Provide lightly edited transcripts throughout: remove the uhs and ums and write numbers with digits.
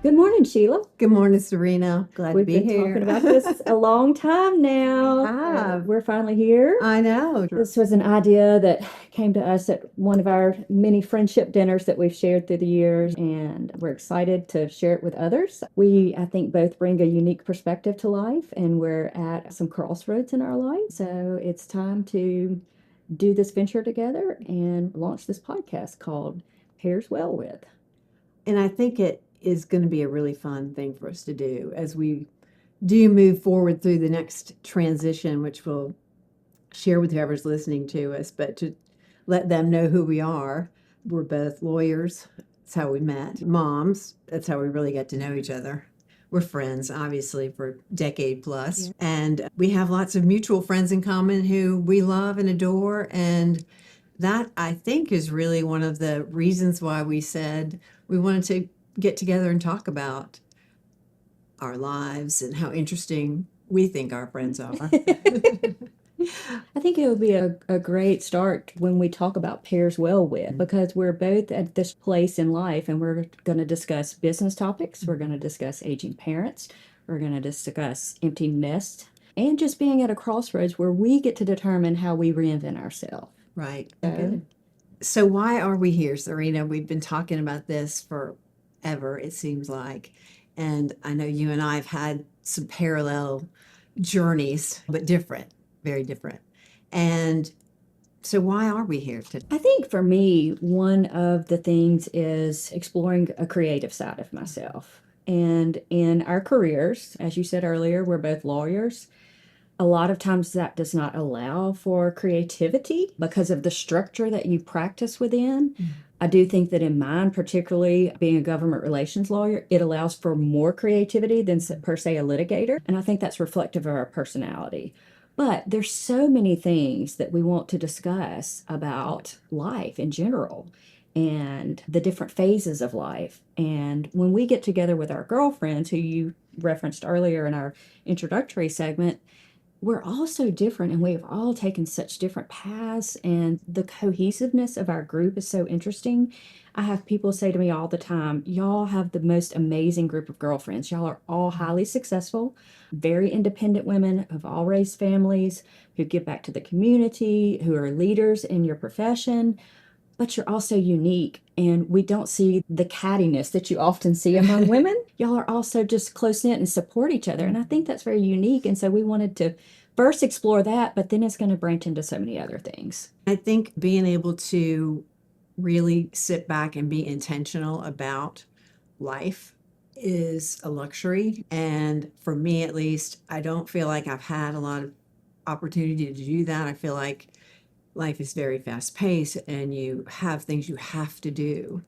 Good morning, Sheila. Good morning, Serena. Glad We've to be been here. talking about this a long time now. We have. We're finally here. I know. This was an idea that came to us at one of our many friendship dinners that we've shared through the years, and we're excited to share it with others. We, I think, both bring a unique perspective to life, and we're at some crossroads in our life. So it's time to do this venture together and launch this podcast called Pairs Well With. And I think it is going to be a really fun thing for us to do as we do move forward through the next transition, which we'll share with whoever's listening to us, but to let them know who we are. We're both lawyers. That's how we met. Moms. That's how we really got to know each other. We're friends, obviously, for a decade plus. Yeah. And we have lots of mutual friends in common who we love and adore. And that, I think, is really one of the reasons why we said we wanted to get together and talk about our lives and how interesting we think our friends are. I think it would be a great start when we talk about pairs well with, because we're both at this place in life and we're going to discuss business topics. We're going to discuss aging parents. We're going to discuss empty nest and just being at a crossroads where we get to determine how we reinvent ourselves. Right. So why are we here, Serena? We've been talking about this forever, it seems like. And I know you and I have had some parallel journeys, but different, very different. And so why are we here today? I think for me, one of the things is exploring a creative side of myself. And in our careers, as you said earlier, we're both lawyers. A lot of times that does not allow for creativity because of the structure that you practice within. I do think that in mine, particularly being a government relations lawyer, it allows for more creativity than per se a litigator. And I think that's reflective of our personality. But there's so many things that we want to discuss about life in general and the different phases of life. And when we get together with our girlfriends, who you referenced earlier in our introductory segment, we're all so different and we've all taken such different paths, and the cohesiveness of our group is so interesting. I have people say to me all the time, y'all have the most amazing group of girlfriends. Y'all are all highly successful, very independent women, have all raised families, who give back to the community, who are leaders in your profession, but you're also unique, and we don't see the cattiness that you often see among women. Y'all are also just close-knit and support each other, and I think that's very unique, and so we wanted to first explore that, but then it's going to branch into so many other things. I think being able to really sit back and be intentional about life is a luxury, and for me at least, I don't feel like I've had a lot of opportunity to do that. I feel like life is very fast paced and you have things you have to do,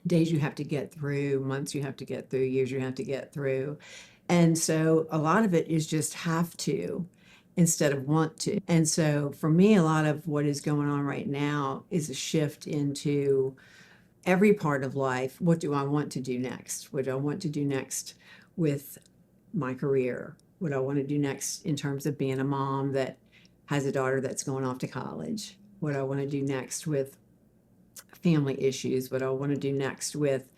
days you have to get through, months you have to get through, years you have to get through. And so a lot of it is just have to instead of want to. And so for me, a lot of what is going on right now is a shift into every part of life. What do I want to do next? What do I want to do next with my career? What do I want to do next in terms of being a mom that has a daughter that's going off to college? What I want to do next with family issues? What I want to do next with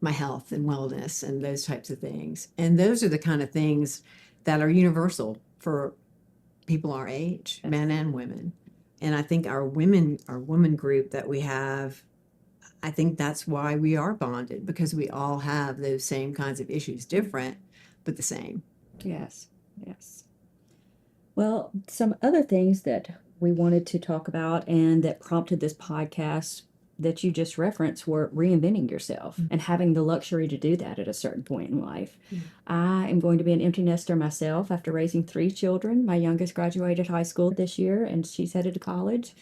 my health and wellness and those types of things. And those are the kind of things that are universal for people our age, men and women. And I think our women group that we have, I think that's why we are bonded, because we all have those same kinds of issues, different, but the same. Yes, yes. Well, some other things that we wanted to talk about and that prompted this podcast that you just referenced were reinventing yourself and having the luxury to do that at a certain point in life. I am going to be an empty nester myself after raising 3 children. My youngest graduated high school this year and she's headed to college.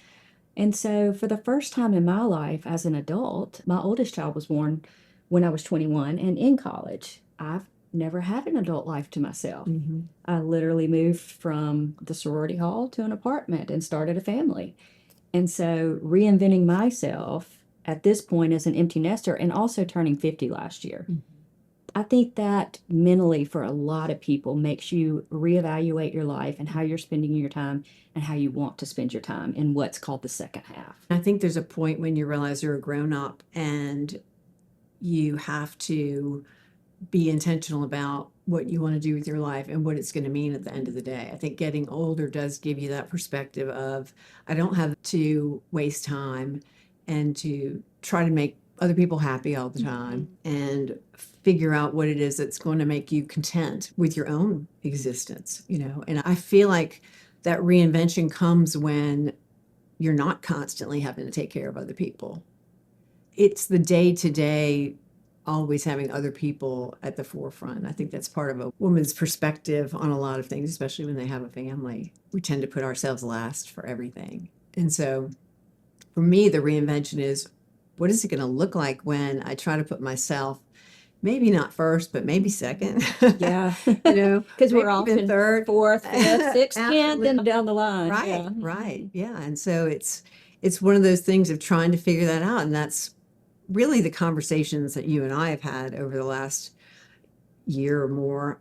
And so for the first time in my life as an adult, my oldest child was born when I was 21 and in college. I've never had an adult life to myself. I literally moved from the sorority hall to an apartment and started a family. And so reinventing myself at this point as an empty nester and also turning 50 last year. I think that mentally for a lot of people makes you reevaluate your life and how you're spending your time and how you want to spend your time in what's called the second half. I think there's a point when you realize you're a grown up and you have to be intentional about what you want to do with your life and what it's going to mean at the end of the day. I think getting older does give you that perspective of, I don't have to waste time and to try to make other people happy all the time and figure out what it is that's going to make you content with your own existence, And I feel like that reinvention comes when you're not constantly having to take care of other people. It's the day-to-day, always having other people at the forefront. I think that's part of a woman's perspective on a lot of things, especially when they have a family. We tend to put ourselves last for everything. And so for me, the reinvention is, what is it going to look like when I try to put myself, maybe not first, but maybe second? Yeah. Because we're even often third, fourth, fifth, sixth, tenth, Absolutely. and down the line. Right, Yeah. right. Yeah. And so it's one of those things of trying to figure that out. And that's really the conversations that you and I have had over the last year or more,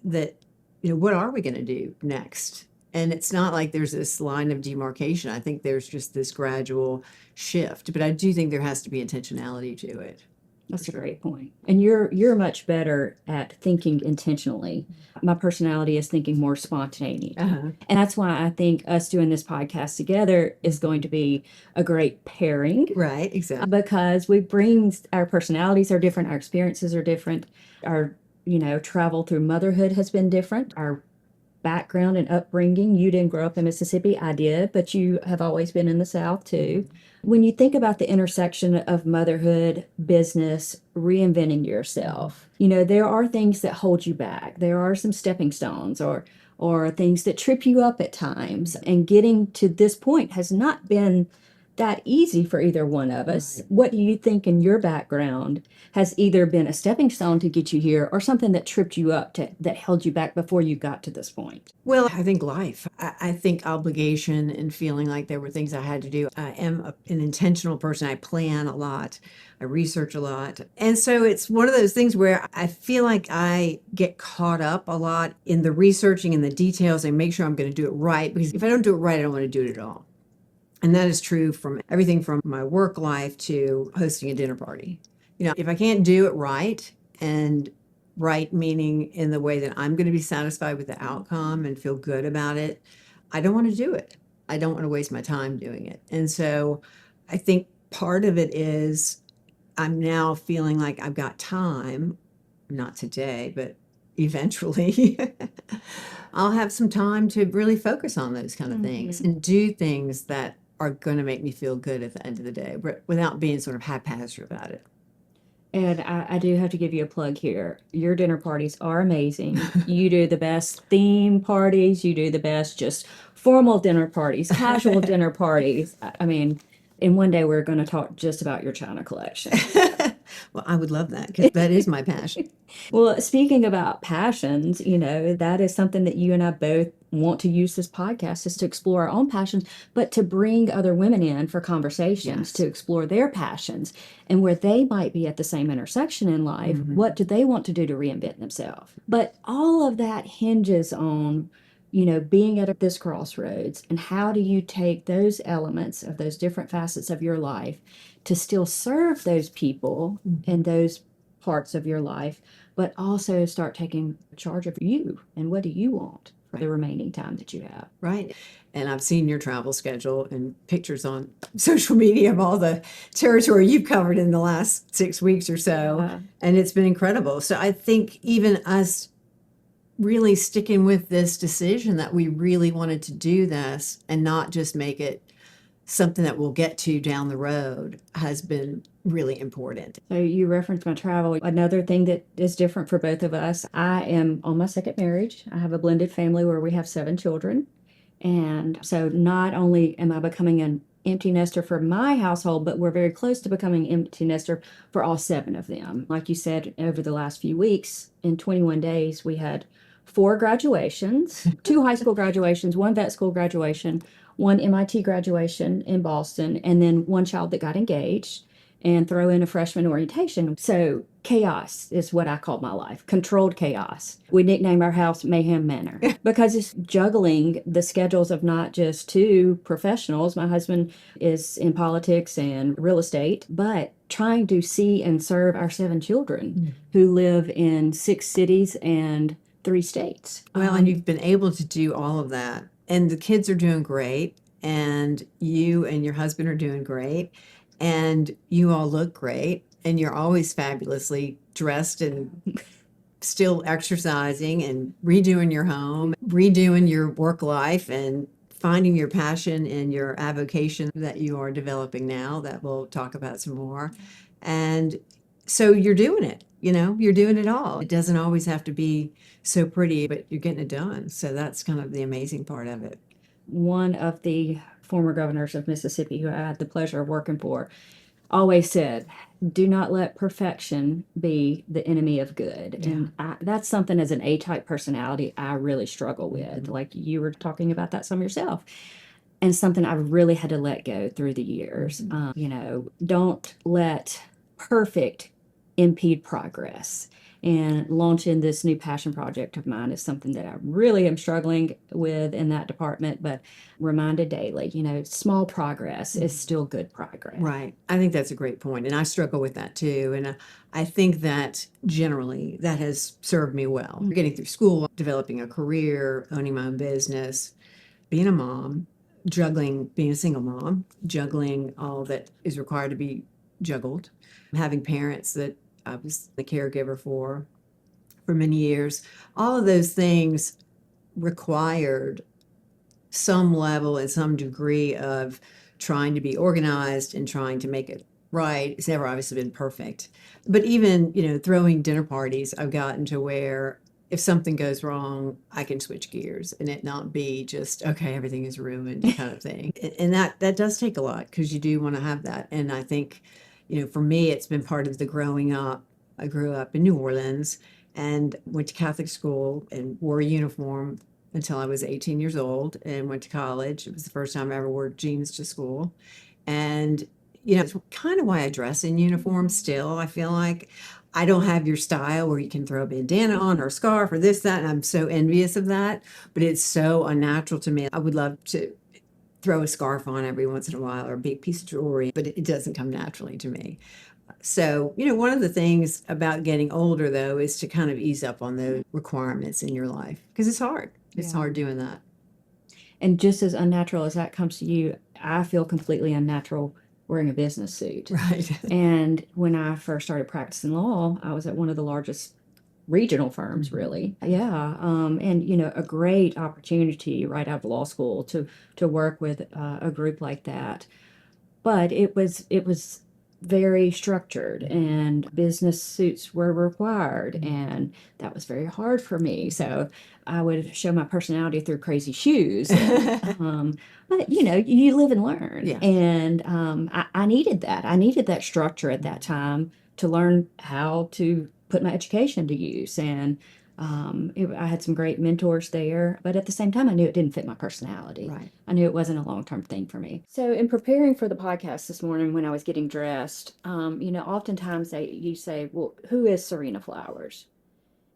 that, what are we going to do next? And it's not like there's this line of demarcation. I think there's just this gradual shift, but I do think there has to be intentionality to it. That's a great point. And you're much better at thinking intentionally. My personality is thinking more spontaneous. Uh-huh. And that's why I think us doing this podcast together is going to be a great pairing. Right, exactly. Because we bring, our personalities are different, our experiences are different. Our, travel through motherhood has been different. Our background and upbringing, you didn't grow up in Mississippi, I did, but you have always been in the South too. When you think about the intersection of motherhood, business, reinventing yourself, there are things that hold you back. There are some stepping stones or things that trip you up at times. And getting to this point has not been that easy for either one of us. Right. What do you think in your background has either been a stepping stone to get you here or something that tripped you up that held you back before you got to this point? Well, I think life. I think obligation and feeling like there were things I had to do. I am an intentional person. I plan a lot. I research a lot. And so it's one of those things where I feel like I get caught up a lot in the researching and the details and make sure I'm going to do it right. Because if I don't do it right, I don't want to do it at all. And that is true from everything from my work life to hosting a dinner party. If I can't do it right, and right meaning in the way that I'm going to be satisfied with the outcome and feel good about it, I don't want to do it. I don't want to waste my time doing it. And so I think part of it is I'm now feeling like I've got time, not today, but eventually, I'll have some time to really focus on those kind of things and do things that are going to make me feel good at the end of the day, but without being sort of haphazard about it. And I do have to give you a plug here. Your dinner parties are amazing. You do the best theme parties. You do the best just formal dinner parties, casual dinner parties. I mean, and one day we're going to talk just about your China collection. Well, I would love that because that is my passion. Well, speaking about passions, that is something that you and I both want to use this podcast is to explore our own passions, but to bring other women in for conversations, Yes. to explore their passions and where they might be at the same intersection in life. What do they want to do to reinvent themselves? But all of that hinges on, being at this crossroads, and how do you take those elements of those different facets of your life to still serve those people and those parts of your life, but also start taking charge of you and what do you want for the remaining time that you have. Right. And I've seen your travel schedule and pictures on social media of all the territory you've covered in the last 6 weeks or so. Yeah. And it's been incredible. So I think even us really sticking with this decision that we really wanted to do this and not just make it something that we'll get to down the road has been really important. So you referenced my travel. Another thing that is different for both of us, I am on my second marriage. I have a blended family where we have 7 children. And so not only am I becoming an empty nester for my household, but we're very close to becoming empty nester for all 7 of them. Like you said, over the last few weeks, in 21 days, we had 4 graduations, 2 high school graduations, 1 vet school graduation, 1 MIT graduation in Boston, and then 1 child that got engaged, and throw in a freshman orientation. So chaos is what I call my life, controlled chaos. We nickname our house Mayhem Manor because it's juggling the schedules of not just 2 professionals. My husband is in politics and real estate, but trying to see and serve our 7 children who live in 6 cities and 3 states. Well, and you've been able to do all of that, and the kids are doing great, and you and your husband are doing great, and you all look great, and you're always fabulously dressed and still exercising and redoing your home, redoing your work life, and finding your passion and your avocation that you are developing now that we'll talk about some more. And so you're doing it, you're doing it all. It doesn't always have to be so pretty, but you're getting it done. So that's kind of the amazing part of it. One of the former governors of Mississippi, who I had the pleasure of working for, always said, do not let perfection be the enemy of good. Yeah. And that's something as an A-type personality I really struggle with. Like you were talking about that some yourself. And something I've really had to let go through the years. Don't let perfect impede progress. And launching this new passion project of mine is something that I really am struggling with in that department, but reminded daily, small progress is still good progress. Right. I think that's a great point. And I struggle with that too. And I think that generally that has served me well. Getting through school, developing a career, owning my own business, being a mom, juggling, being a single mom, juggling all that is required to be juggled, having parents that I was the caregiver for many years. All of those things required some level and some degree of trying to be organized and trying to make it right. It's never obviously been perfect. But even, throwing dinner parties, I've gotten to where if something goes wrong, I can switch gears and it not be just, okay, everything is ruined kind of thing. And that does take a lot because you do want to have that. And I think, for me, it's been part of the growing up. I grew up in New Orleans and went to Catholic school and wore a uniform until I was 18 years old and went to college. It was the first time I ever wore jeans to school. And, it's kind of why I dress in uniform still. I feel like I don't have your style where you can throw a bandana on or a scarf or this, that, and I'm so envious of that. But it's so unnatural to me. I would love to throw a scarf on every once in a while or a big piece of jewelry, but it doesn't come naturally to me. So, one of the things about getting older, though, is to kind of ease up on those requirements in your life because it's hard. It's hard doing that. And just as unnatural as that comes to you, I feel completely unnatural wearing a business suit. Right. And when I first started practicing law, I was at one of the largest regional firms, really. Yeah. And a great opportunity right out of law school to work with a group like that. But it was very structured and business suits were required, and that was very hard for me. So I would show my personality through crazy shoes. But you live and learn. Yeah. And I needed that. I needed that structure at that time to learn how to put my education to use. And I had some great mentors there, but at the same time, I knew it didn't fit my personality. Right. I knew it wasn't a long-term thing for me. So in preparing for the podcast this morning, when I was getting dressed, oftentimes you say, well, who is Serena Flowers?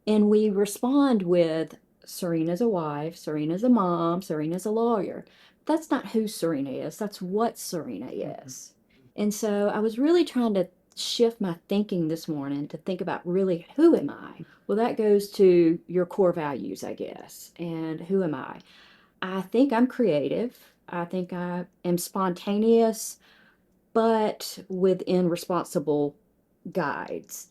And we respond with, Serena's a wife, Serena's a mom, Serena's a lawyer. That's not who Serena is. That's what Serena is. And so I was really trying to shift my thinking this morning to think about really, who am I? Well, that goes to your core values, I guess. And who am I? I think I'm creative. I think I am spontaneous, but within responsible guides.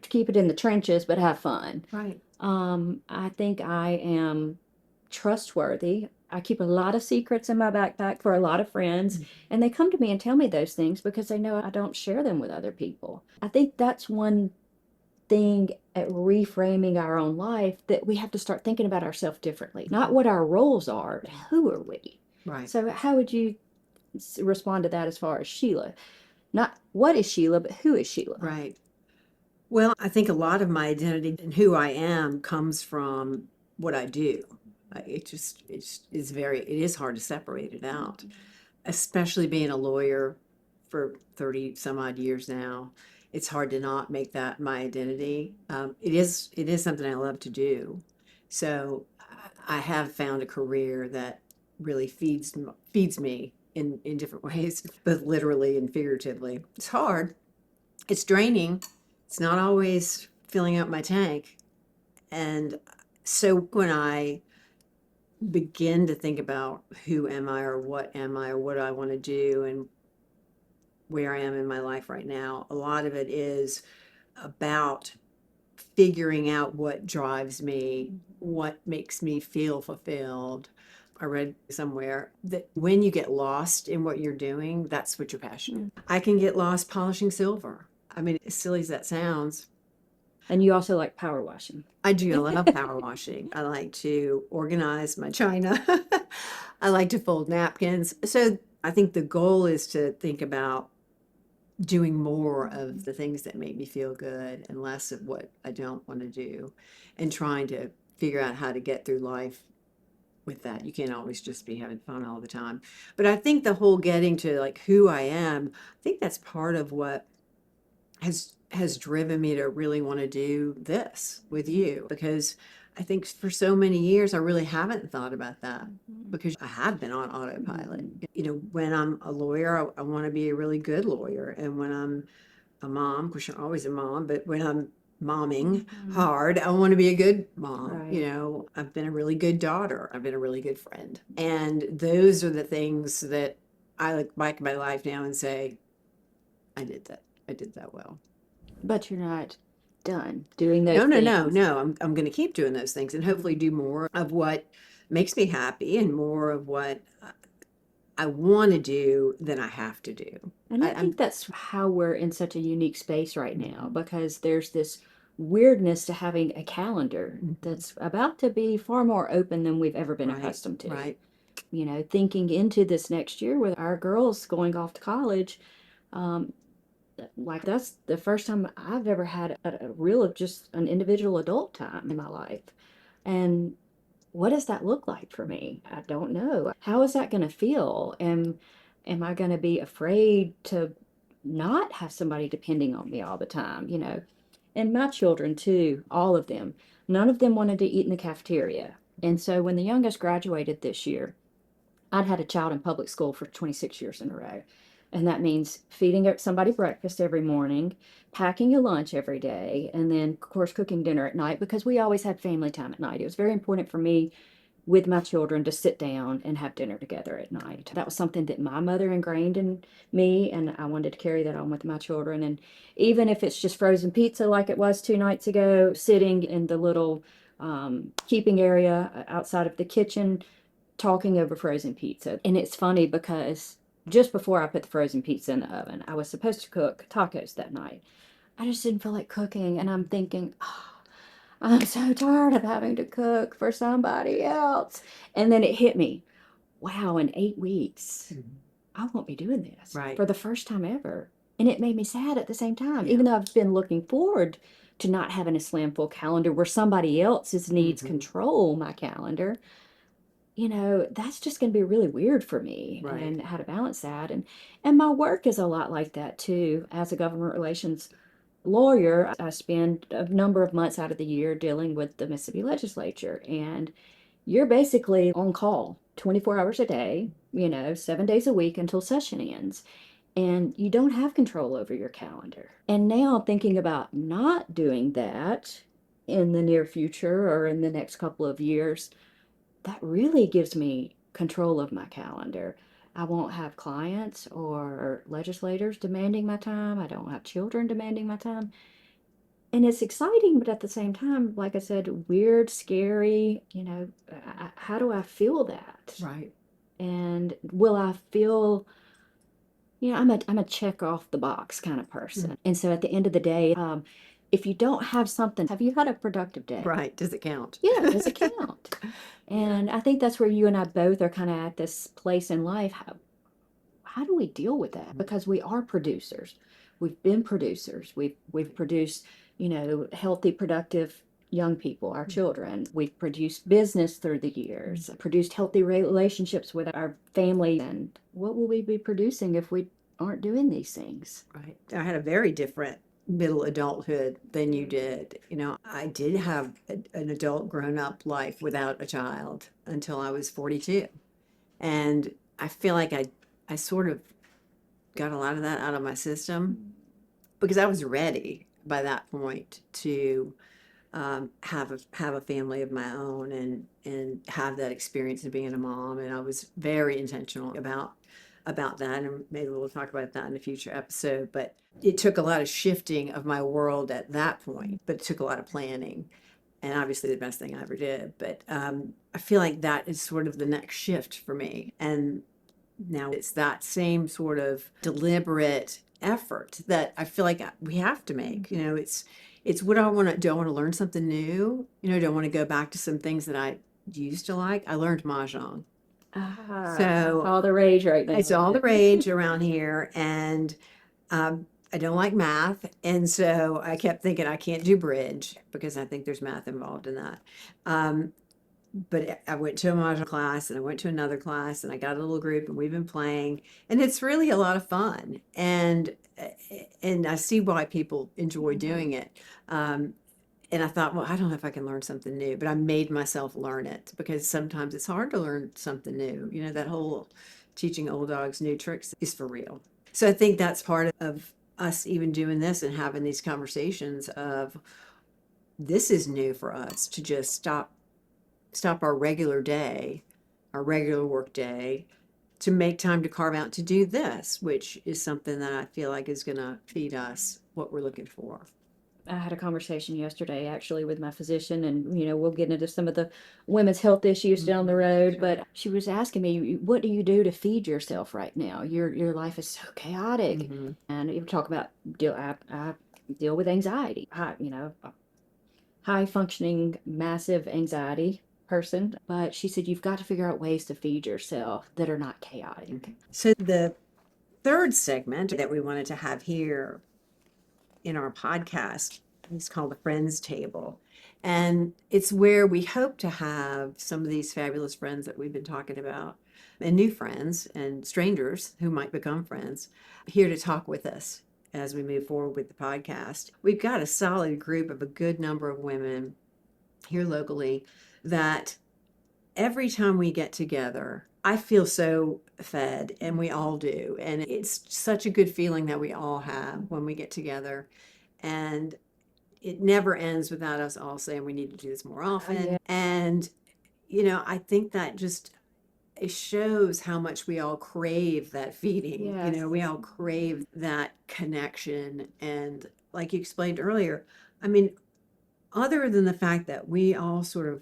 Keep it in the trenches, but have fun. Right. I think I am trustworthy. I keep a lot of secrets in my backpack for a lot of friends, and they come to me and tell me those things because they know I don't share them with other people. I think that's one thing at reframing our own life, that we have to start thinking about ourselves differently. Not what our roles are, but who are we? Right. So how would you respond to that as far as Sheila? Not what is Sheila, but who is Sheila? Right. Well, I think a lot of my identity and who I am comes from what I do. It is hard to separate it out, especially being a lawyer for 30 some odd years now. It's hard to not make that my identity. It is something I love to do. So I have found a career that really feeds me in different ways, both literally and figuratively. It's hard. it's draining. It's not always filling up my tank. And so when I begin to think about who am I or what do I want to do and where I am in my life right now, a lot of it is about figuring out what drives me, what makes me feel fulfilled. I read somewhere that when you get lost in what you're doing, that's what you're passionate. I can get lost polishing silver. I mean, as silly as that sounds, And you also like power washing. I do. I love power washing. I like to organize my china. I like to fold napkins. So I think the goal is to think about doing more of the things that make me feel good and less of what I don't want to do, and trying to figure out how to get through life with that. You can't always just be having fun all the time. But I think the whole getting to like who I am, I think that's part of what has driven me to really want to do this with you, because I think for so many years I really haven't thought about that because I have been on autopilot. You know, when I'm a lawyer, I want to be a really good lawyer, and when I'm a mom, of course you're always a mom, but when I'm momming hard, I want to be a good mom. Right. You know, I've been a really good daughter. I've been a really good friend, and those are the things that I look back at my life now and say, I did that. I did that well. But you're not done doing those No, no, no, things. no. I'm going to keep doing those things and hopefully do more of what makes me happy and more of what I want to do than I have to do. And I think that's how we're in such a unique space right now, because there's this weirdness to having a calendar that's about to be far more open than we've ever been Right, accustomed to. right. You know, thinking into this next year with our girls going off to college, um, like that's the first time I've ever had a real just an individual adult time in my life. And what does that look like for me? I don't know. How is that going to feel? Am I going to be afraid to not have somebody depending on me all the time, you know? And my children too, all of them, none of them wanted to eat in the cafeteria. And so when the youngest graduated this year, I'd had a child in public school for 26 years in a row. And that means feeding somebody breakfast every morning, packing a lunch every day, and then, of course, cooking dinner at night because we always had family time at night. It was very important for me with my children to sit down and have dinner together at night. That was something that my mother ingrained in me, and I wanted to carry that on with my children. And even if it's just frozen pizza like it was 2 nights ago, sitting in the little keeping area outside of the kitchen talking over frozen pizza. And it's funny because just before I put the frozen pizza in the oven, I was supposed to cook tacos that night. I just didn't feel like cooking. And I'm thinking, oh, I'm so tired of having to cook for somebody else. And then it hit me, wow, in 8 weeks, I won't be doing this Right. for the first time ever. And it made me sad at the same time, Yeah. even though I've been looking forward to not having a slam full calendar where somebody else's needs control my calendar. You know, that's just going to be really weird for me. Right. And how to balance that. And my work is a lot like that too. As a government relations lawyer, I spend a number of months out of the year dealing with the Mississippi legislature, and you're basically on call 24 hours a day, you know, 7 days a week until session ends. And you don't have control over your calendar. And now thinking about not doing that in the near future or in the next couple of years, that really gives me control of my calendar. I won't have clients or legislators demanding my time. I don't have children demanding my time. And it's exciting, but at the same time, like I said, weird, scary, you know, how do I feel that? Right. And will I feel, you know, I'm a check off the box kind of person. And so at the end of the day, if you don't have something, have you had a productive day? Right. Does it count? Yeah, does it count? And I think that's where you and I both are kind of at this place in life. How do we deal with that? Because we are producers. We've been producers. We've produced, you know, healthy, productive young people, our children. We've produced business through the years, produced healthy relationships with our family. And what will we be producing if we aren't doing these things? Right. I had a very different middle adulthood than you did. You know, I did have an adult grown up life without a child until I was 42. And I feel like I sort of got a lot of that out of my system. because I was ready by that point to have a family of my own and have that experience of being a mom. And I was very intentional about that, and maybe we'll talk about that in a future episode. But it took a lot of shifting of my world at that point, but it took a lot of planning, and obviously the best thing I ever did. But I feel like that is sort of the next shift for me, and now it's that same sort of deliberate effort that I feel like we have to make. You know, it's what I want to do. I want to learn something new. You know, do I want to go back to some things that I used to like? I learned mahjong. So all the rage right now. it's all the rage around here, and I don't like math, and so I kept thinking I can't do bridge because I think there's math involved in that. But I went to a mahjong class, and I went to another class, and I got a little group, and we've been playing, and it's really a lot of fun, and I see why people enjoy doing it. And I thought, well, I don't know if I can learn something new, but I made myself learn it because sometimes it's hard to learn something new. You know, that whole teaching old dogs new tricks is for real. So I think that's part of us even doing this and having these conversations of this is new for us to just stop our regular day, our regular work day, to make time to carve out to do this, which is something that I feel like is going to feed us what we're looking for. I had a conversation yesterday actually with my physician, and we'll get into some of the women's health issues down the road, but she was asking me, what do you do to feed yourself right now? Your life is so chaotic. And you talk about I deal with anxiety. High functioning, massive anxiety person. But she said, you've got to figure out ways to feed yourself that are not chaotic. So the third segment that we wanted to have here in our podcast is called the Friends Table. And it's where we hope to have some of these fabulous friends that we've been talking about, and new friends and strangers who might become friends, here to talk with us as we move forward with the podcast. We've got a solid group of a good number of women here locally that every time we get together, I feel so fed, and we all do. And it's such a good feeling that we all have when we get together. And it never ends without us all saying we need to do this more often. Yeah. And, I think that just it shows how much we all crave that feeding. Yes. We all crave that connection. And like you explained earlier, I mean, other than the fact that we all sort of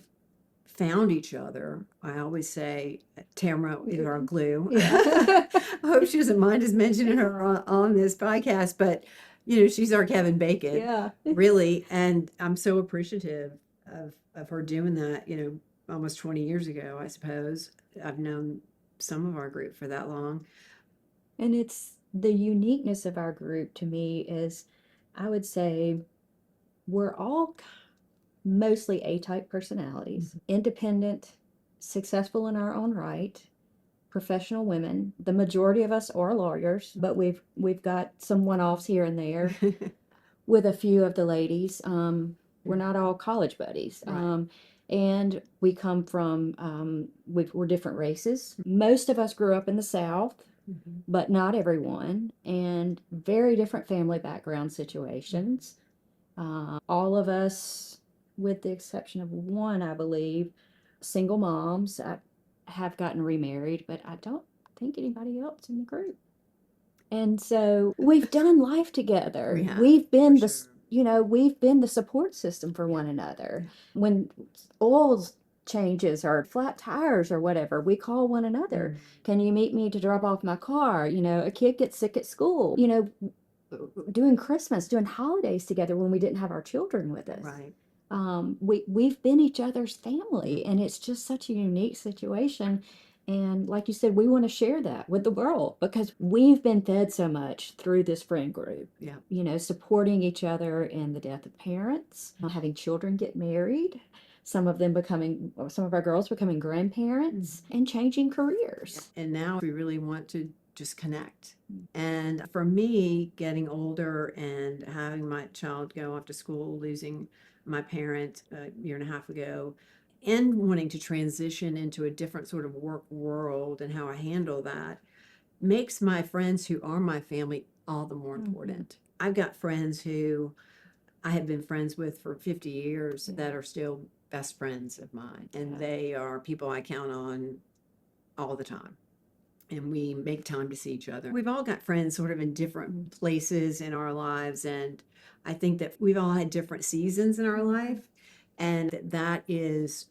found each other, I always say Tamara is our glue. Yeah. I hope she doesn't mind us mentioning her on this podcast, but she's our Kevin Bacon. Yeah. Really. And I'm so appreciative of her doing that, almost 20 years ago, I suppose. I've known some of our group for that long. And it's the uniqueness of our group to me is, I would say, we're all mostly A-type personalities, independent, successful in our own right, professional women. The majority of us are lawyers, but we've got some one-offs here and there with a few of the ladies. We're not all college buddies. Right. And we come from, we're different races. Most of us grew up in the South, but not everyone, and very different family background situations. All of us, with the exception of one, I believe, single moms. I have gotten remarried, but I don't think anybody else in the group. And so we've done life together. We have, We've been for the, sure. we've been the support system for one another. When oil changes or flat tires or whatever, we call one another. Can you meet me to drop off my car? A kid gets sick at school. Doing Christmas, doing holidays together when we didn't have our children with us. Right. We've been each other's family, and it's just such a unique situation. And like you said, we want to share that with the world because we've been fed so much through this friend group. Yeah. Supporting each other in the death of parents, having children get married, some of our girls becoming grandparents, and changing careers. And now we really want to just connect. And for me, getting older and having my child go off to school, losing my parent a year and a half ago, and wanting to transition into a different sort of work world and how I handle that, makes my friends who are my family all the more important. I've got friends who I have been friends with for 50 years that are still best friends of mine. And they are people I count on all the time. And we make time to see each other. We've all got friends sort of in different places in our lives. And I think that we've all had different seasons in our life. And that is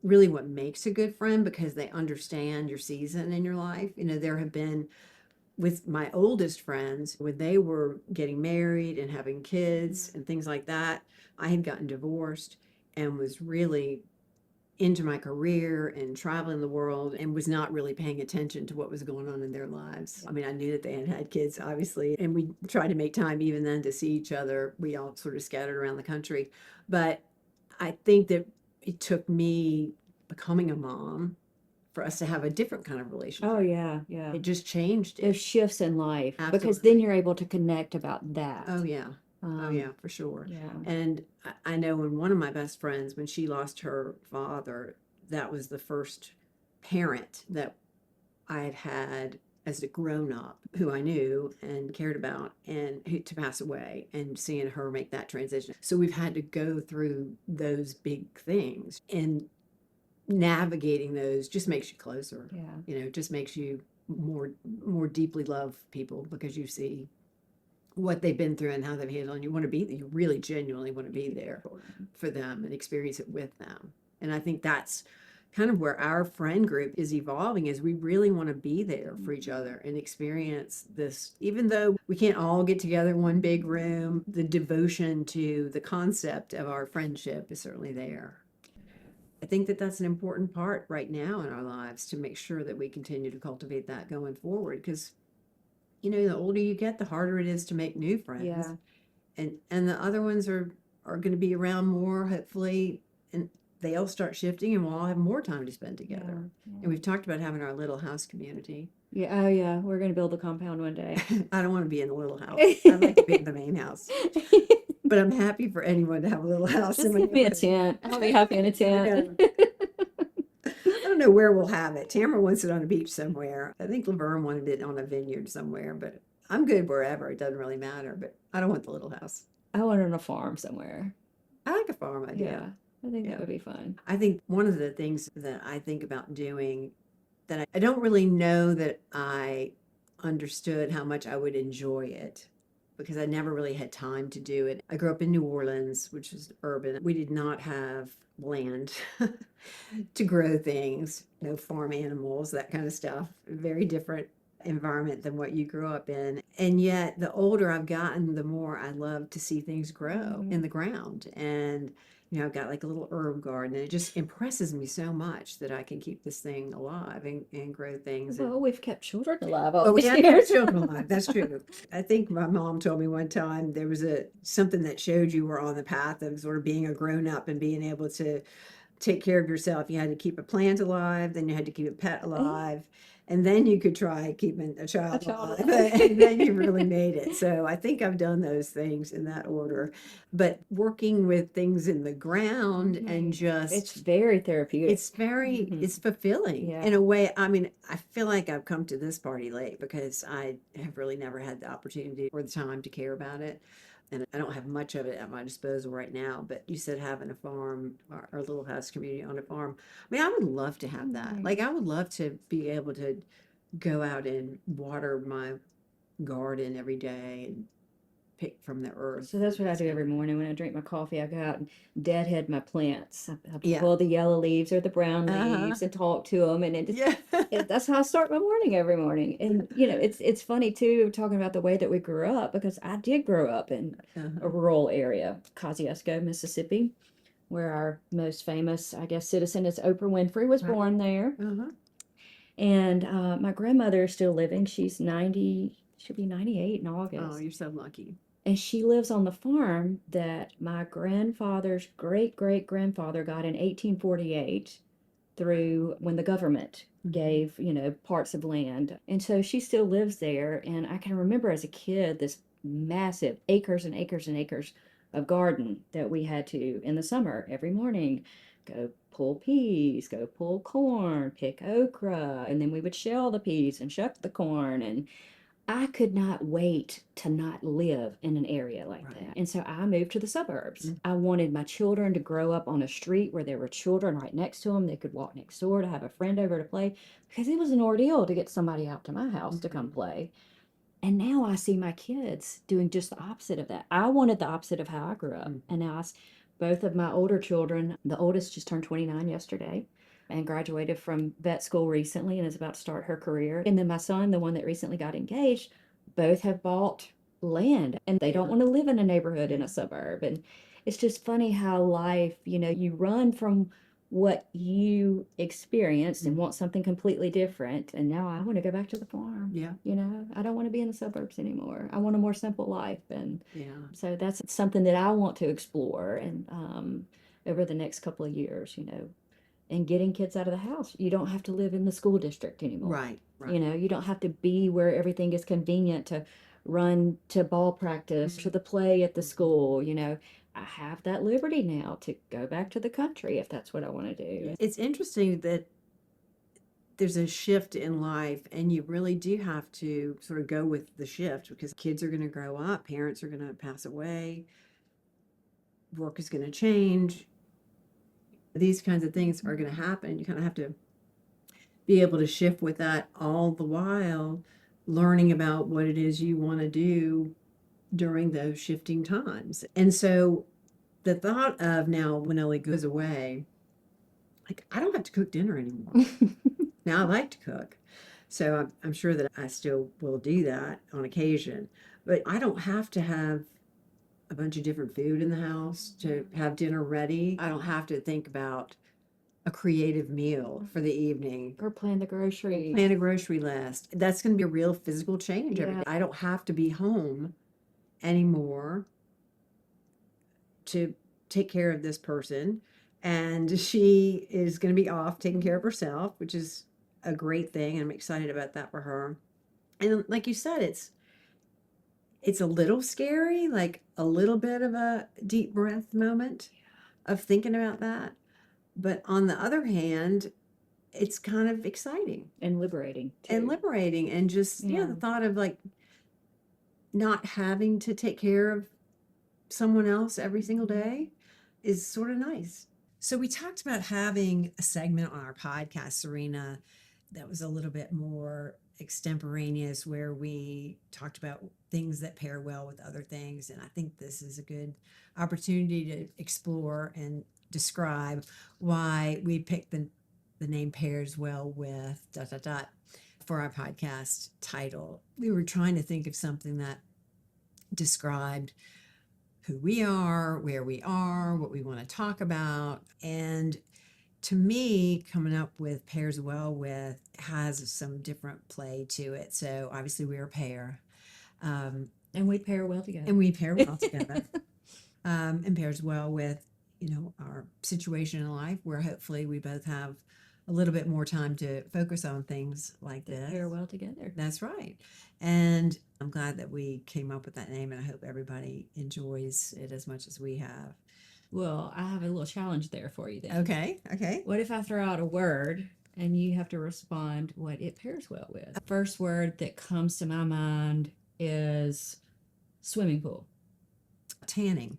really what makes a good friend, because they understand your season in your life. You know, there have been, with my oldest friends, when they were getting married and having kids and things like that, I had gotten divorced and was really into my career and traveling the world and was not really paying attention to what was going on in their lives. I mean, I knew that they had had kids, obviously, and we tried to make time even then to see each other. We all sort of scattered around the country. But I think that it took me becoming a mom for us to have a different kind of relationship. Oh, yeah, yeah. It just changed There's it. shifts in life because Absolutely. then you're able to connect about that. Oh, yeah. Oh, yeah, for sure. Yeah. And I know when one of my best friends, when she lost her father, that was the first parent that I had had as a grown up who I knew and cared about, and who, to pass away, and seeing her make that transition. So we've had to go through those big things, and navigating those just makes you closer. Yeah. You know, just makes you more deeply love people, because you see what they've been through and how they've handled, and you really genuinely want to be there for them and experience it with them. And I think that's kind of where our friend group is evolving, is we really want to be there for each other and experience this. Even though we can't all get together in one big room, the devotion to the concept of our friendship is certainly there. I think that that's an important part right now in our lives, to make sure that we continue to cultivate that going forward, because you know, the older you get, the harder it is to make new friends. Yeah. And the other ones are going to be around more, hopefully, and they'll start shifting, and we'll all have more time to spend together. Yeah. And we've talked about having our little house community. Yeah. Oh, yeah. We're going to build a compound one day. I don't want to be in a little house. I'd like to be in the main house. But I'm happy for anyone to have a little house. Just give me a tent. I'll be happy in a tent. I don't know where we'll have it. Tamara wants it on a beach somewhere. I think Laverne wanted it on a vineyard somewhere, but I'm good wherever. It doesn't really matter, but I don't want the little house. I want it on a farm somewhere. I like a farm idea. Yeah. I think that would be fun. I think one of the things that I think about doing that I don't really know that I understood how much I would enjoy it, because I never really had time to do it. I grew up in New Orleans, which is urban. We did not have land to grow things, no farm animals, that kind of stuff. Very different environment than what you grew up in. And yet, the older I've gotten, the more I love to see things grow in the ground. And you know, I've got like a little herb garden, and it just impresses me so much that I can keep this thing alive and grow things. Well, we've kept children alive Oh, all we these have years. children alive. That's true. I think my mom told me one time there was something that showed you were on the path of sort of being a grown up and being able to take care of yourself. You had to keep a plant alive, then you had to keep a pet alive, and then you could try keeping a child alive, and then you really made it. So I think I've done those things in that order. But working with things in the ground and just, It's very therapeutic. it's very, it's fulfilling Yeah. in a way. I mean, I feel like I've come to this party late, because I have really never had the opportunity or the time to care about it. And I don't have much of it at my disposal right now. But you said having a farm, or a little house community on a farm. I mean, I would love to have that. Like, I would love to be able to go out and water my garden every day and pick from the earth. So that's what I do every morning when I drink my coffee. I go out and deadhead my plants. I Yeah. pull the yellow leaves or the brown leaves and talk to them, and that's how I start my morning every morning. And you know, it's funny too, talking about the way that we grew up, because I did grow up in a rural area, Kosciuszko, Mississippi, where our most famous, I guess, citizen is Oprah Winfrey was born there. And my grandmother is still living. She's 90. She'll be 98 in August. Oh, you're so lucky. And she lives on the farm that my grandfather's great-great-grandfather got in 1848 through when the government gave, you know, parts of land. And so she still lives there. And I can remember as a kid, this massive acres and acres and acres of garden that we had to, in the summer, every morning, go pull peas, go pull corn, pick okra, and then we would shell the peas and shuck the corn. And I could not wait to not live in an area like Right. that. And so I moved to the suburbs. Mm. I wanted my children to grow up on a street where there were children right next to them. They could walk next door to have a friend over to play, because it was an ordeal to get somebody out to my house to come play. And now I see my kids doing just the opposite of that. I wanted the opposite of how I grew up. And now both of my older children, the oldest just turned 29 yesterday and graduated from vet school recently and is about to start her career. And then my son, the one that recently got engaged, both have bought land and they don't want to live in a neighborhood in a suburb. And it's just funny how life, you run from what you experienced and want something completely different. And now I want to go back to the farm. Yeah. I don't want to be in the suburbs anymore. I want a more simple life. And Yeah. so that's something that I want to explore and over the next couple of years, and getting kids out of the house. You don't have to live in the school district anymore. Right. You don't have to be where everything is convenient to run to ball practice, to the play at the school. I have that liberty now to go back to the country if that's what I want to do. It's interesting that there's a shift in life, and you really do have to sort of go with the shift, because kids are going to grow up, parents are going to pass away, work is going to change. These kinds of things are going to happen. You kind of have to be able to shift with that, all the while learning about what it is you want to do during those shifting times. And so the thought of, now when Ellie goes away, like, I don't have to cook dinner anymore. Now I like to cook. So I'm sure that I still will do that on occasion, but I don't have to have a bunch of different food in the house to have dinner ready. I don't have to think about a creative meal for the evening. Or plan the groceries. Plan a grocery list. That's going to be a real physical change every Yeah. day. I don't have to be home anymore to take care of this person. And she is going to be off taking care of herself, which is a great thing. I'm excited about that for her. And like you said, it's a little scary, like a little bit of a deep breath moment of thinking about that. But on the other hand, it's kind of exciting And liberating. Too. and just, Yeah. the thought of like not having to take care of someone else every single day is sort of nice. So we talked about having a segment on our podcast, Serena, that was a little bit more extemporaneous, where we talked about things that pair well with other things. And I think this is a good opportunity to explore and describe why we picked the name Pairs Well with ... for our podcast title. We were trying to think of something that described who we are, where we are, what we want to talk about. And to me, coming up with Pairs Well with has some different play to it. So obviously we're a pair. And we pair well together. And we pair well together. And pairs well with, our situation in life, where hopefully we both have a little bit more time to focus on things like this. Pair well together. That's right. And I'm glad that we came up with that name, and I hope everybody enjoys it as much as we have. Well, I have a little challenge there for you then. Okay. What if I throw out a word and you have to respond what it pairs well with? The first word that comes to my mind is swimming pool. Tanning.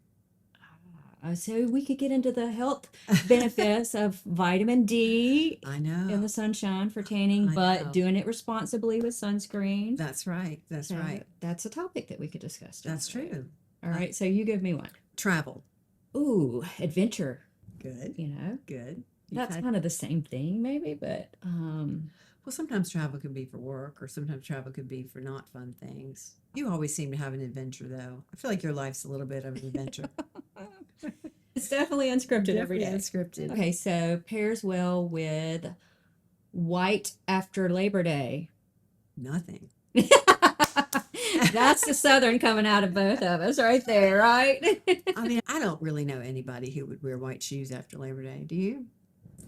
So we could get into the health benefits of vitamin D I know. in the sunshine for tanning, I but know. doing it responsibly with sunscreen. That's right. That's So right. That's a topic that we could discuss. That's true. All right. So you give me one. Travel. Ooh, adventure. Good. Good. That's kind of the same thing, maybe, but well, sometimes travel can be for work, or sometimes travel could be for not fun things. You always seem to have an adventure, though. I feel like your life's a little bit of an adventure. it's definitely unscripted every day. Unscripted. Okay, so pairs well with white after Labor Day. Nothing. That's the Southern coming out of both of us right there, right? I mean, I don't really know anybody who would wear white shoes after Labor Day. Do you?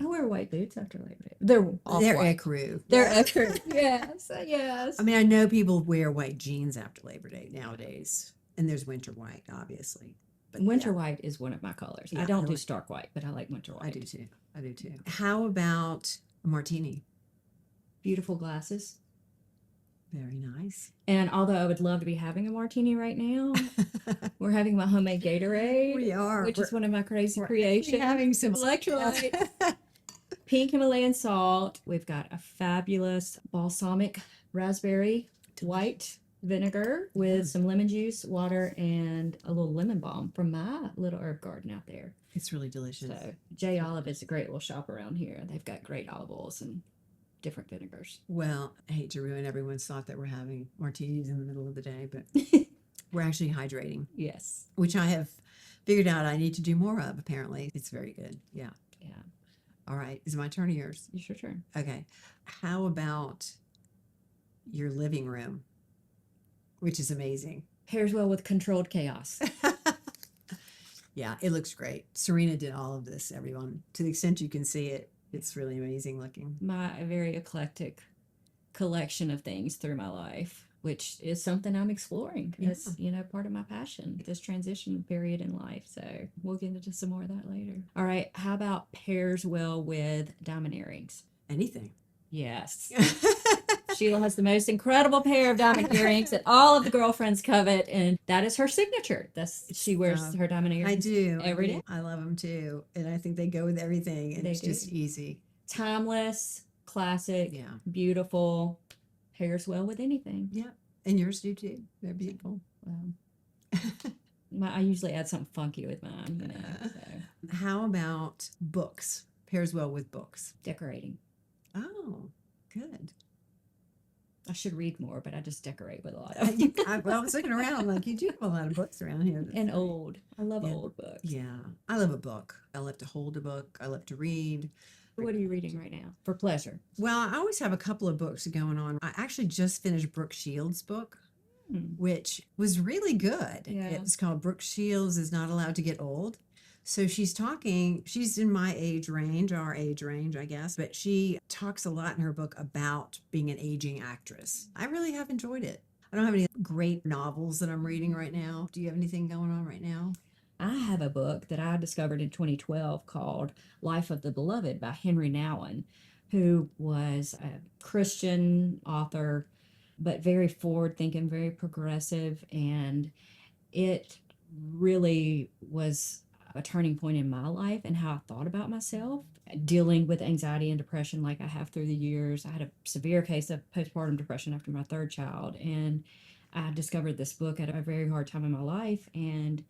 I wear white boots after Labor Day. They're They're ecru. They're ecru. Yes, yes. I mean, I know people wear white jeans after Labor Day nowadays, and there's winter white, obviously. But winter white is one of my colors. Yeah, I don't I do like- stark white, but I like winter white. I do too. How about a martini? Beautiful glasses. Very nice. And although I would love to be having a martini right now, we're having my homemade Gatorade. We are. Which is one of my crazy We're creations. having some Electrolytes. Pink Himalayan salt. We've got a fabulous balsamic raspberry white vinegar with some lemon juice, water, and a little lemon balm from my little herb garden out there. It's really delicious. So J Olive is a great little shop around here. They've got great olive oils and different vinegars. Well, I hate to ruin everyone's thought that we're having martinis in the middle of the day, but we're actually hydrating. Yes. Which I have figured out I need to do more of, apparently. It's very good. Yeah. Yeah. All right. Is it my turn or yours? It's your turn. Okay. How about your living room, which is amazing? Pairs well with controlled chaos. Yeah, it looks great. Serena did all of this, everyone. To the extent you can see it, it's really amazing looking. My very eclectic collection of things through my life, which is something I'm exploring. It's, part of my passion, this transition period in life. So we'll get into some more of that later. All right. How about pairs well with diamond earrings? Anything. Yes. Sheila has the most incredible pair of diamond earrings that all of the girlfriends covet, and that is her signature. She wears her diamond earrings. I do. Every day. I love them too. And I think they go with everything. And it's just easy. Timeless, classic, beautiful, pairs well with anything. Yeah. And yours do too. They're beautiful. I usually add something funky with mine. So. How about books? Pairs well with books. Decorating. Oh, good. I should read more, but I just decorate with a lot of I was looking around like you do have a lot of books around here. And old. I love old books. Yeah. I love a book. I love to hold a book. I love to read. What are you reading right now? For pleasure. Well, I always have a couple of books going on. I actually just finished Brooke Shields' book, which was really good. Yeah. It's called Brooke Shields is Not Allowed to Get Old. So she's in my age range, our age range, I guess, but she talks a lot in her book about being an aging actress. I really have enjoyed it. I don't have any great novels that I'm reading right now. Do you have anything going on right now? I have a book that I discovered in 2012 called Life of the Beloved by Henry Nouwen, who was a Christian author, but very forward-thinking, very progressive, and it really was a turning point in my life and how I thought about myself, dealing with anxiety and depression like I have through the years. I had a severe case of postpartum depression after my third child, and I discovered this book at a very hard time in my life, and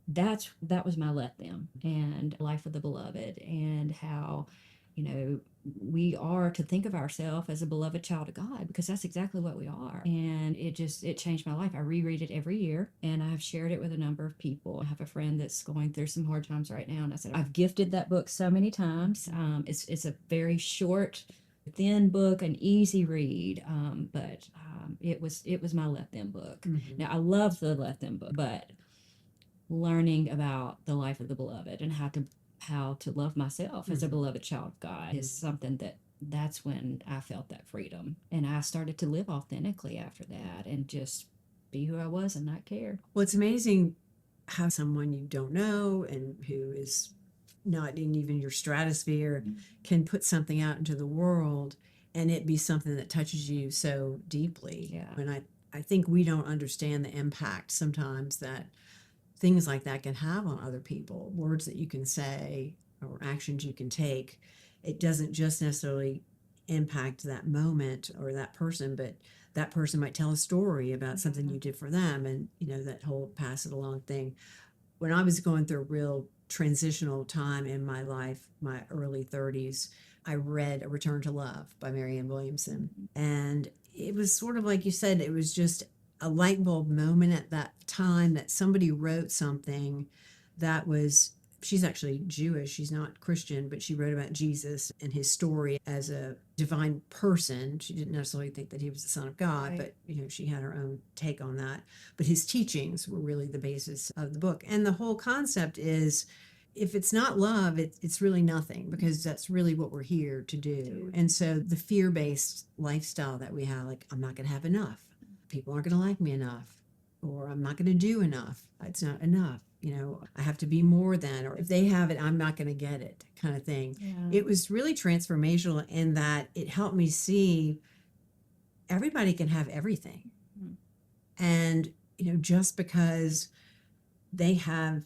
that was my Let Them and Life of the Beloved, and how we are to think of ourselves as a beloved child of God, because that's exactly what we are. And it changed my life. I reread it every year, and I've shared it with a number of people. I have a friend that's going through some hard times right now, and I said, I've gifted that book so many times. It's a very short, thin book, an easy read, but it was my Let Them book. Now, I love the Let Them book, but learning about the life of the beloved and how to love myself as a beloved child of God is something that's when I felt that freedom. And I started to live authentically after that and just be who I was and not care. Well, it's amazing how someone you don't know and who is not in even your stratosphere can put something out into the world and it be something that touches you so deeply. Yeah. And I think we don't understand the impact sometimes that things like that can have on other people. Words that you can say or actions you can take. It doesn't just necessarily impact that moment or that person, but that person might tell a story about something you did for them, and that whole pass it along thing. When I was going through a real transitional time in my life, my early 30s, I read A Return to Love by Marianne Williamson, and it was sort of like you said, it was just a light bulb moment at that time that somebody wrote something that was, she's actually Jewish, she's not Christian, but she wrote about Jesus and his story as a divine person. She didn't necessarily think that he was the Son of God, Right. but she had her own take on that. But his teachings were really the basis of the book. And the whole concept is, if it's not love, it's really nothing, because that's really what we're here to do. And so the fear-based lifestyle that we have, like, I'm not going to have enough. People aren't going to like me enough, or I'm not going to do enough. It's not enough. I have to be more than, or if they have it, I'm not going to get it, kind of thing. Yeah. It was really transformational in that it helped me see everybody can have everything. Mm. And, just because they have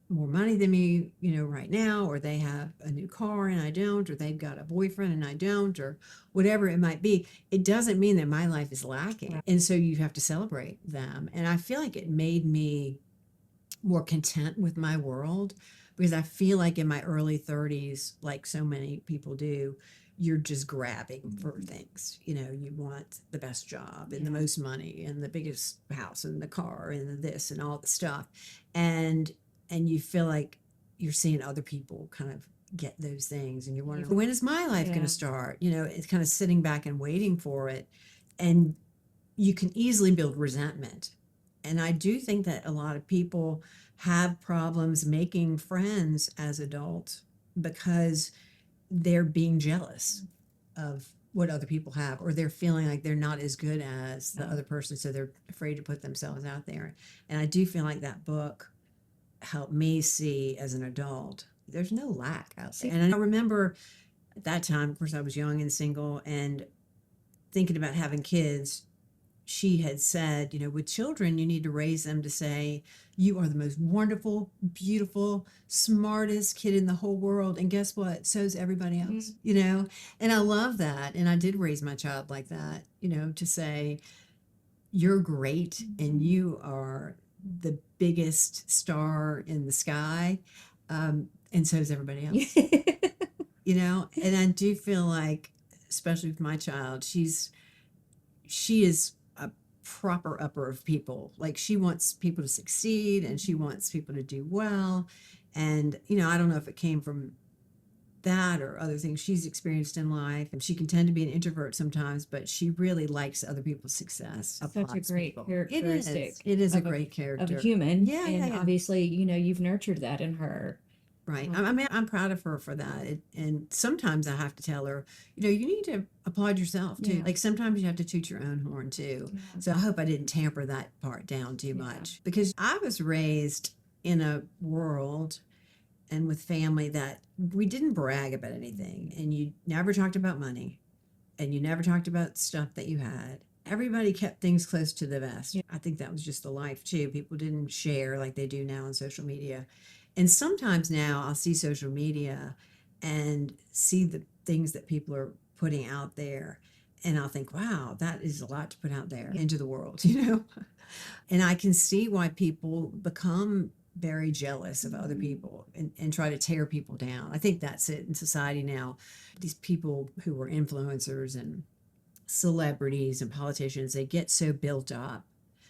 more money than me, right now, or they have a new car and I don't, or they've got a boyfriend and I don't, or whatever it might be, it doesn't mean that my life is lacking. Right. And so you have to celebrate them. And I feel like it made me more content with my world, because I feel like in my early 30s, like so many people do, you're just grabbing for things. You want the best job and the Yeah. most money and the biggest house and the car and this and all the stuff. And you feel like you're seeing other people kind of get those things, and you're wondering, when is my life going Yeah. to start? It's kind of sitting back and waiting for it. And you can easily build resentment. And I do think that a lot of people have problems making friends as adults because they're being jealous of what other people have, or they're feeling like they're not as good as the Yeah. other person, so they're afraid to put themselves out there. And I do feel like that book helped me see as an adult there's no lack out there. And I remember at that time, of course, I was young and single and thinking about having kids. She had said, with children, you need to raise them to say, you are the most wonderful, beautiful, smartest kid in the whole world. And guess what? So's everybody else, And I love that. And I did raise my child like that, to say, you're great and you are the biggest star in the sky. And so's everybody else, And I do feel like, especially with my child, she is a proper upper of people. Like, she wants people to succeed and she wants people to do well. And, I don't know if it came from that or other things she's experienced in life. And she can tend to be an introvert sometimes, but she really likes other people's success. Such a great characteristic. It is a of great character. Of a human. Yeah, and yeah. obviously, you've nurtured that in her. Right. I mean, I'm proud of her for that. And sometimes I have to tell her, you need to applaud yourself too. Yeah. Like, sometimes you have to toot your own horn too. Yeah. So I hope I didn't tamper that part down too much, because I was raised in a world and with family that we didn't brag about anything, and you never talked about money, and you never talked about stuff that you had. Everybody kept things close to the vest. Yeah. I think that was just the life too. People didn't share like they do now on social media. And sometimes now I'll see social media and see the things that people are putting out there, and I'll think, wow, that is a lot to put out there into the world, And I can see why people become very jealous of other people and try to tear people down. I think that's it in society now. These people who are influencers and celebrities and politicians, they get so built up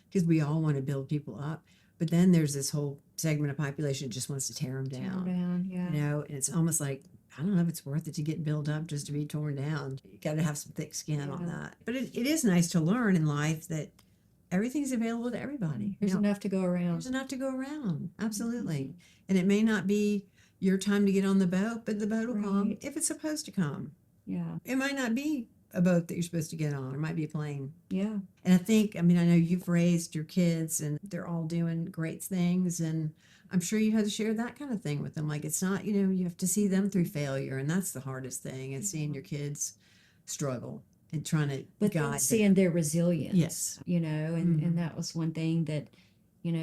because we all want to build people up. But then there's this whole segment of population that just wants to tear them down. Yeah. And it's almost like, I don't know if it's worth it to get built up just to be torn down. You got to have some thick skin on that. But it is nice to learn in life that everything's available to everybody. There's enough to go around. There's enough to go around. Absolutely. And it may not be your time to get on the boat, but the boat will come if it's supposed to come. Yeah. It might not be a boat that you're supposed to get on. It might be a plane. Yeah. And I know you've raised your kids and they're all doing great things. And I'm sure you had to share that kind of thing with them. Like, it's not, you have to see them through failure. And that's the hardest thing, is seeing your kids struggle and trying to guide them. Seeing their resilience. Yes. And that was one thing that,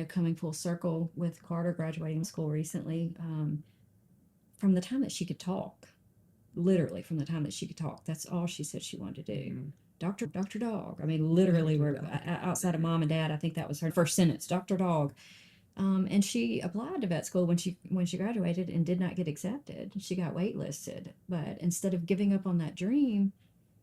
coming full circle with Carter graduating school recently, from the time that she could talk, literally from the time that she could talk, that's all she said she wanted to do. Dr. Dog. I mean, literally, we're outside of mom and dad. I think that was her first sentence, Dr. Dog. And she applied to vet school when she graduated and did not get accepted. She got waitlisted. But instead of giving up on that dream,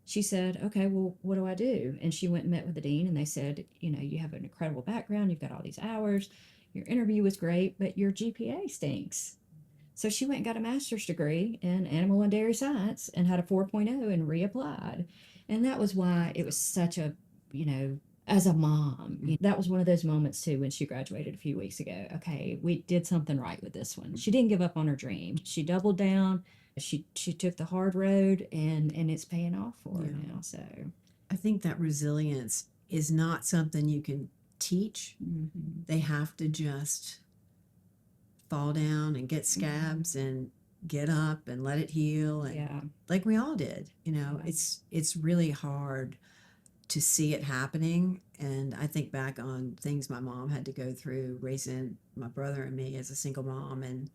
she said, okay, well, what do I do? And she went and met with the dean, and they said, you have an incredible background. You've got all these hours. Your interview was great, but your GPA stinks. So she went and got a master's degree in animal and dairy science and had a 4.0 and reapplied. And that was why it was such a, as a mom, that was one of those moments too when she graduated a few weeks ago. Okay, we did something right with this one. She didn't give up on her dream. She doubled down. She took the hard road, and it's paying off for her now. So I think that resilience is not something you can teach. They have to just fall down and get scabs and get up and let it heal, and like we all did. It's really hard to see it happening. And I think back on things my mom had to go through raising my brother and me as a single mom, and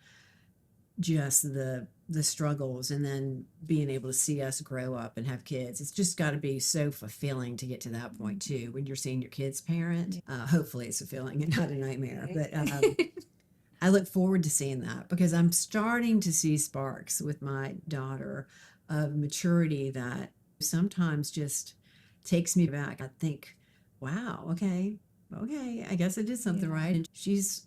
just the struggles, and then being able to see us grow up and have kids. It's just got to be so fulfilling to get to that point too, when you're seeing your kids parent. Hopefully it's fulfilling and not a nightmare, but I look forward to seeing that, because I'm starting to see sparks with my daughter of maturity that sometimes just takes me back. I think, wow, okay, I guess I did something right. And she's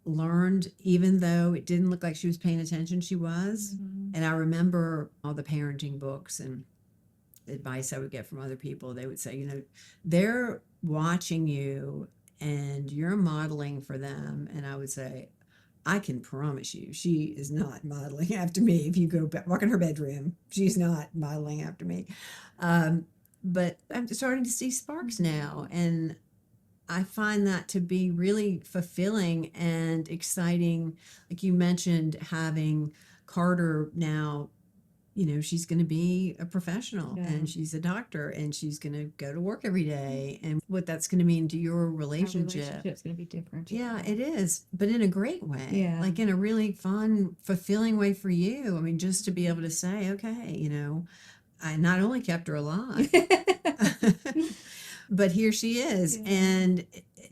learned, even though it didn't look like she was paying attention, she was. And I remember all the parenting books and advice I would get from other people. They would say, you know, they're watching you and you're modeling for them. And I would say, I can promise you, she is not modeling after me. If you go back, walk in her bedroom, she's not modeling after me. But I'm starting to see sparks now, and I find that to be really fulfilling and exciting. Like you mentioned, having Carter now, you know, she's going to be a professional, and she's a doctor, and she's going to go to work every day. And what that's going to mean to your relationship. It's going to be different. Yeah, it is, but in a great way. Yeah. Like in a really fun, fulfilling way for you. I mean, just to be able to say, okay, you know, I not only kept her alive, but here she is. Yeah. And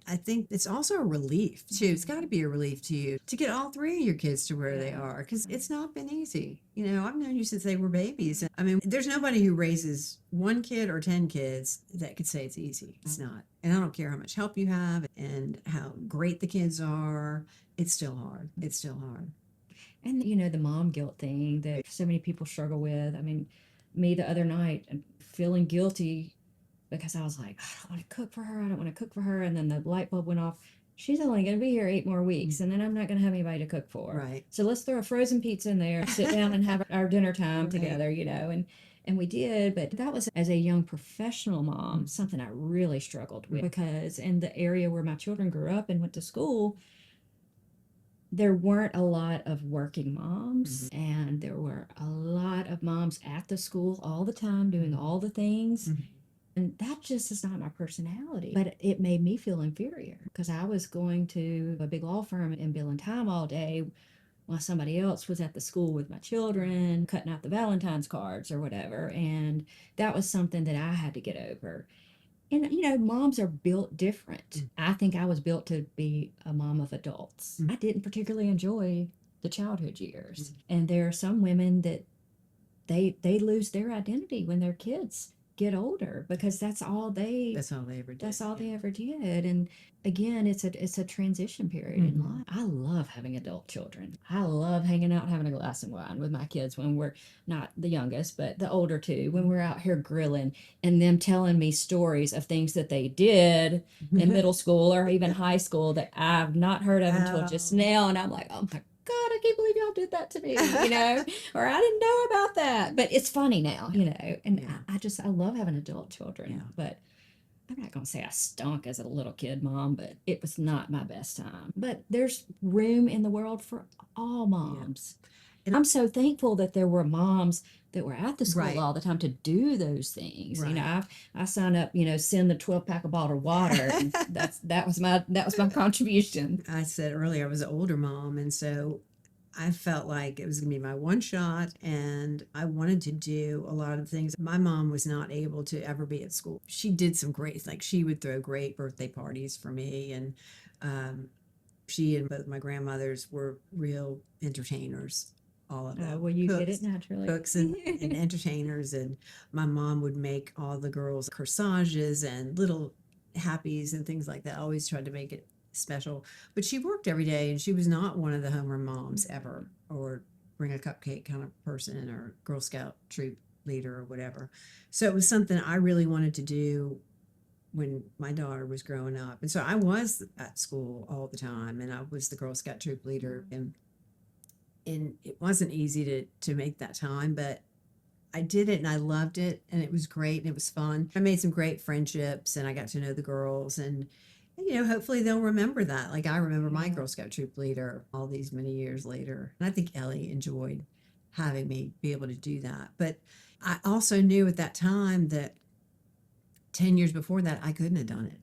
I think it's also a relief too. It's got to be a relief to you to get all three of your kids to where they are, because it's not been easy. You know, I've known you since they were babies. I mean, there's nobody who raises one kid or 10 kids that could say it's easy. It's not. And I don't care how much help you have and how great the kids are. It's still hard. It's still hard. And, you know, the mom guilt thing that so many people struggle with. I mean, me the other night, feeling guilty because I was like, I don't want to cook for her. I don't want to cook for her. And then the light bulb went off. She's only going to be here 8 more weeks, and then I'm not going to have anybody to cook for. Right. So let's throw a frozen pizza in there, sit down and have our dinner time together, you know. And we did, but that was, as a young professional mom, something I really struggled with, because in the area where my children grew up and went to school, there weren't a lot of working moms, and there were a lot of moms at the school all the time doing all the things. And that just is not my personality. But it made me feel inferior, because I was going to a big law firm and billing time all day while somebody else was at the school with my children, cutting out the Valentine's cards or whatever. And that was something that I had to get over. And, you know, moms are built different. I think I was built to be a mom of adults. I didn't particularly enjoy the childhood years. And there are some women that they lose their identity when their kids get older, because that's all they ever did. That's all they ever did. And again, it's a transition period in life. I love having adult children. I love hanging out, having a glass of wine with my kids when we're not the youngest, but the older two, when we're out here grilling, and them telling me stories of things that they did in middle school or even high school that I've not heard of until just now. And I'm like, oh my God, I can't believe y'all did that to me, you know, or I didn't know about that. But it's funny now, you know, and I love having adult children. But I'm not going to say I stunk as a little kid mom, but it was not my best time. But there's room in the world for all moms. And I'm so thankful that there were moms that were at the school all the time to do those things. You know, I signed up, you know, send the 12-pack of bottled water. And that was my contribution. I said earlier I was an older mom, and so I felt like it was going to be my one shot, and I wanted to do a lot of things. My mom was not able to ever be at school. She did some great, like she would throw great birthday parties for me, and she and both my grandmothers were real entertainers. All of them. Well, you did it naturally. Cooks and entertainers, and my mom would make all the girls corsages and little happies and things like that. I always tried to make it special. But she worked every day, and she was not one of the homeroom moms ever, or bring a cupcake kind of person, or Girl Scout troop leader or whatever. So it was something I really wanted to do when my daughter was growing up. And so I was at school all the time, and I was the Girl Scout troop leader, and it wasn't easy to make that time, but I did it and I loved it, and it was great and it was fun. I made some great friendships, and I got to know the girls, and you know, hopefully they'll remember that. Like I remember my Girl Scout troop leader all these many years later. And I think Ellie enjoyed having me be able to do that. But I also knew at that time that 10 years before that, I couldn't have done it.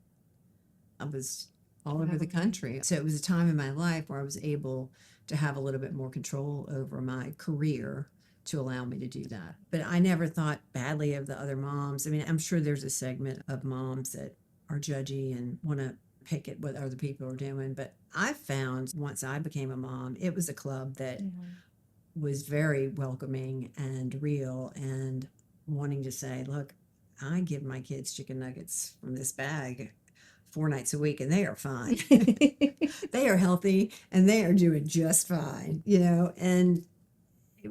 I was all over the Wow. country. So it was a time in my life where I was able to have a little bit more control over my career to allow me to do that. But I never thought badly of the other moms. I mean, I'm sure there's a segment of moms that are judgy and want to pick at what other people are doing. But I found once I became a mom, it was a club that Yeah. was very welcoming and real and wanting to say, look, I give my kids chicken nuggets from this bag 4 nights a week and they are fine. They are healthy and they are doing just fine, and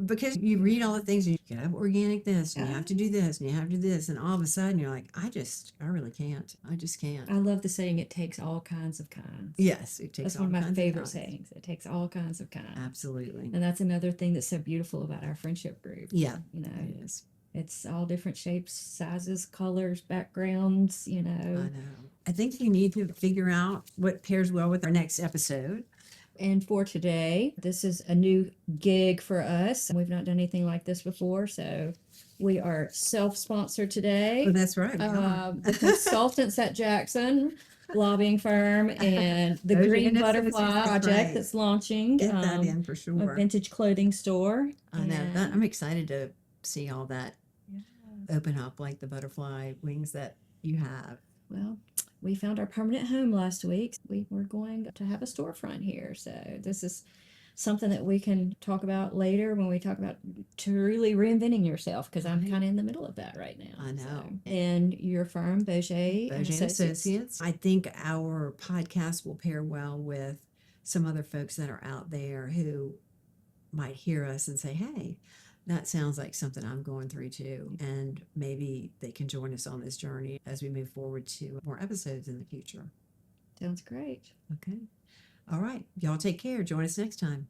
because you read all the things and you have organic this and you have to do this and you have to do this, and all of a sudden you're like, I really can't. I just can't. I love the saying, it takes all kinds of kinds. Yes, it takes That's all one of my kinds favorite kinds. sayings. It takes all kinds of kinds. Absolutely. And that's another thing that's so beautiful about our friendship group. Yeah, You know, it is. it's all different shapes, sizes, colors, backgrounds, I know. I think we need to figure out what pairs well with our next episode. And for today, this is a new gig for us. We've not done anything like this before, so we are self-sponsored today. Oh, that's right. The consultants at Jackson lobbying firm and the Those are Green innocent, Butterfly that's project right. that's launching. Get that in for A sure. vintage clothing store. I know. And- I'm excited to see all that Yeah. open up, like the butterfly wings that you have. Well, we found our permanent home last week. We were going to have a storefront here. So this is something that we can talk about later when we talk about truly reinventing yourself, because I'm Right. kind of in the middle of that right now. I know. So. And your firm, Boget and Bojan Associates. Associates. I think our podcast will pair well with some other folks that are out there who might hear us and say, hey, that sounds like something I'm going through too. And maybe they can join us on this journey as we move forward to more episodes in the future. Sounds great. Okay. All right. Y'all take care. Join us next time.